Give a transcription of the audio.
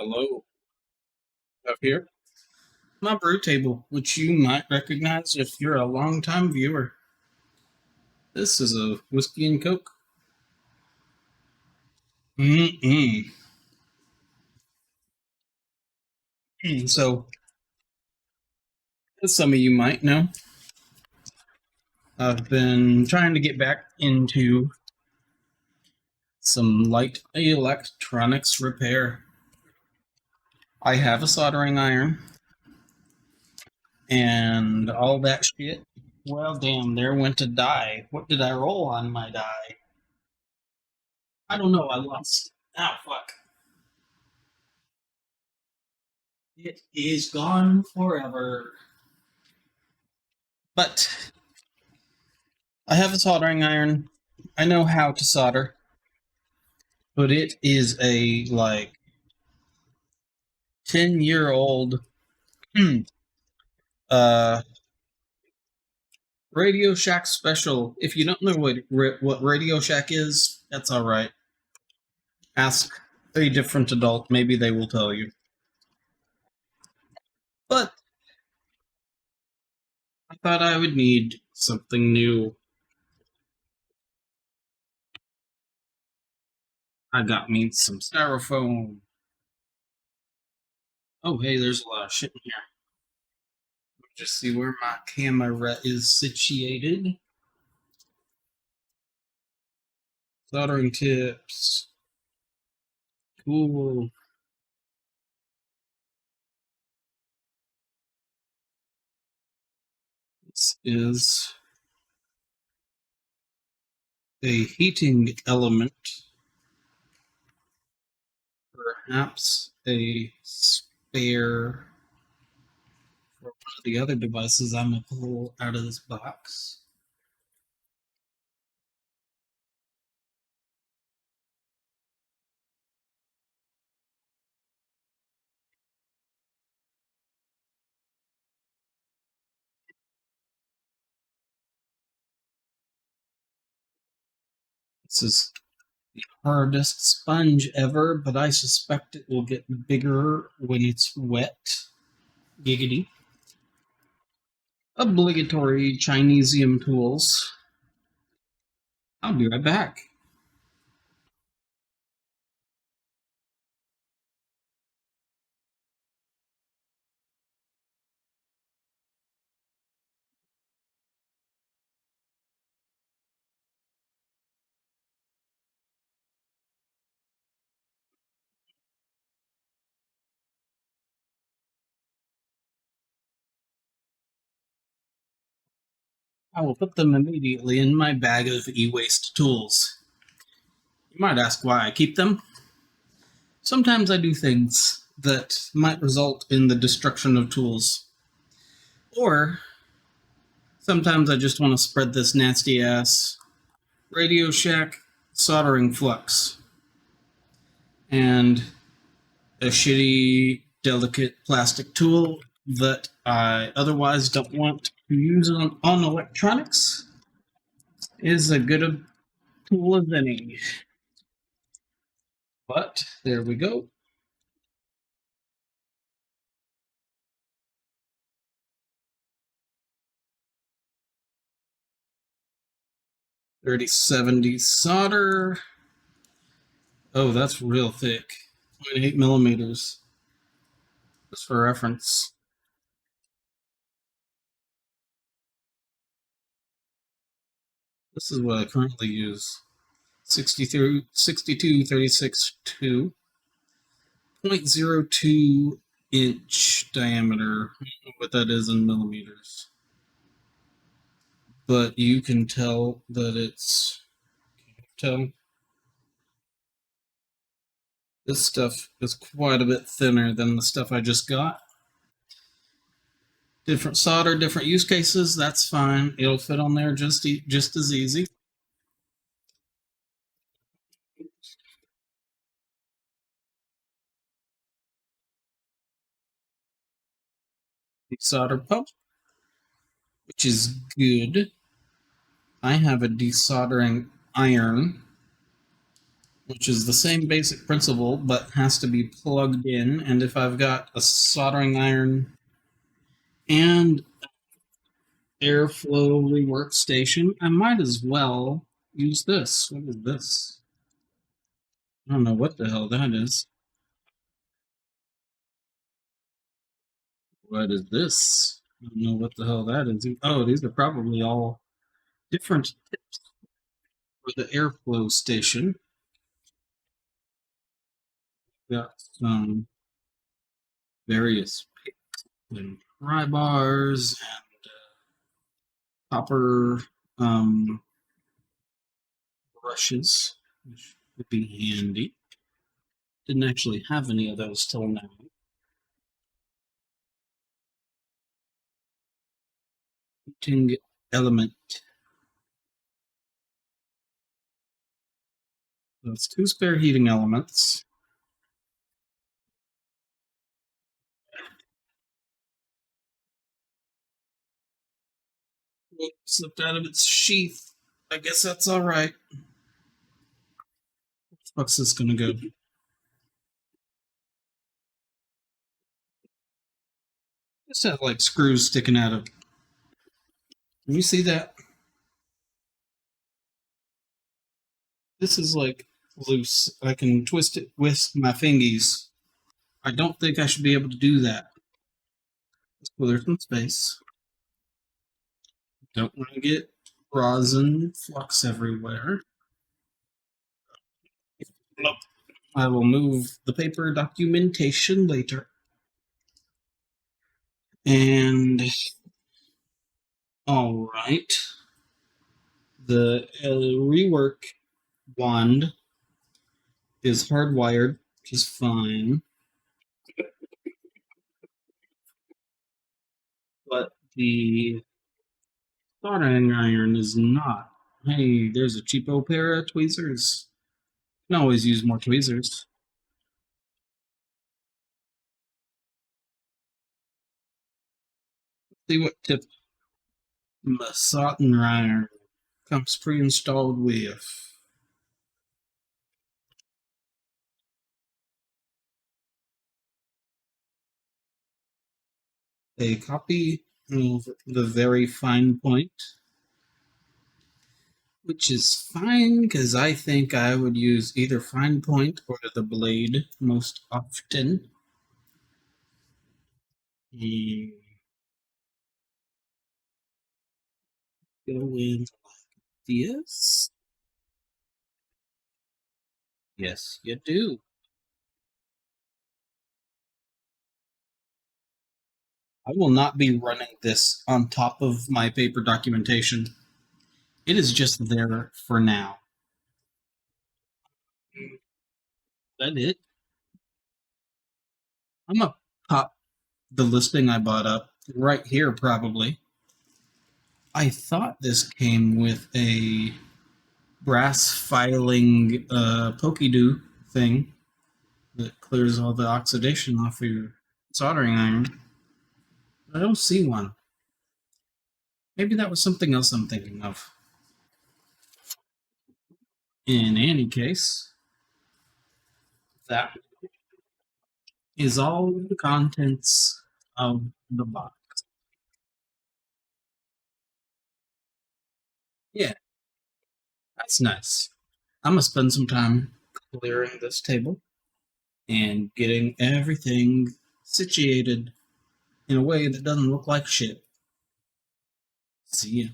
Hello, up here. My brew table, which you might recognize if you're a longtime viewer. This is a whiskey and coke. Mm-mm. So, as some of you might know, I've been trying to get back into some light electronics repair. I have a soldering iron and all that shit. Well, damn, there went a die. What did I roll on my die? I don't know, I lost. Oh, fuck. It is gone forever. But I have a soldering iron. I know how to solder. But it is a, 10-year-old uh, Radio Shack special. If you don't know what Radio Shack is, that's alright. Ask a different adult. Maybe they will tell you. But I thought I would need something new. I got me some styrofoam. Oh, hey, there's a lot of shit in here. Let me just see where my camera is situated. Soldering tips. Cool. This is a heating element. Perhaps a spare for one of the other devices I'm going to pull out of this box. This is the hardest sponge ever, but I suspect it will get bigger when it's wet. Giggity. Obligatory Chinesium tools. I'll be right back. I will put them immediately in my bag of e-waste tools. You might ask why I keep them. Sometimes I do things that might result in the destruction of tools. Or sometimes I just want to spread this nasty ass Radio Shack soldering flux and a shitty, delicate plastic tool that I otherwise don't want to use on electronics is a good tool as any. But there we go. .3070 solder. Oh, that's real thick. 0.8 millimeters. Just for reference. This is what I currently use. 6236-2. 0.02 inch diameter. I don't know what that is in millimeters. But you can tell that it's... This stuff is quite a bit thinner than the stuff I just got. Different solder, different use cases, that's fine. It'll fit on there just as easy. Solder pump, which is good. I have a desoldering iron. which is the same basic principle but has to be plugged in. And if I've got a soldering iron and airflow rework station, I might as well use this. What is this? I don't know what the hell that is. What is this? I don't know what the hell that is. Oh, these are probably all different tips for the airflow station. Got some various picks and pry bars and copper brushes, which would be handy. Didn't actually have any of those till now. Heating element. That's 2 spare heating elements. It slipped out of its sheath. I guess that's all right. Where the fuck's this gonna go? Just have like screws sticking out of. Can you see that? This is like loose. I can twist it with my fingies. I don't think I should be able to do that. Let's clear some space. Don't want to get rosin flux everywhere. I will move the paper documentation later. And all right, the rework wand is hardwired, which is fine. But the soldering iron is not. Hey, there's a cheapo pair of tweezers. You can always use more tweezers. Let's see what tip the soldering iron comes pre-installed with. A copy of the very fine point, which is fine because I think I would use either fine point or the blade most often. And go in like this. Yes, you do. I will not be running this on top of my paper documentation. It is just there for now. Is that it? I'm gonna pop the listing I bought up right here, probably. I thought this came with a brass filing Pokey-Doo thing that clears all the oxidation off your soldering iron. I don't see one. Maybe that was something else I'm thinking of. In any case, that is all the contents of the box. Yeah, that's nice. I'm gonna spend some time clearing this table and getting everything situated in a way that doesn't look like shit. See ya.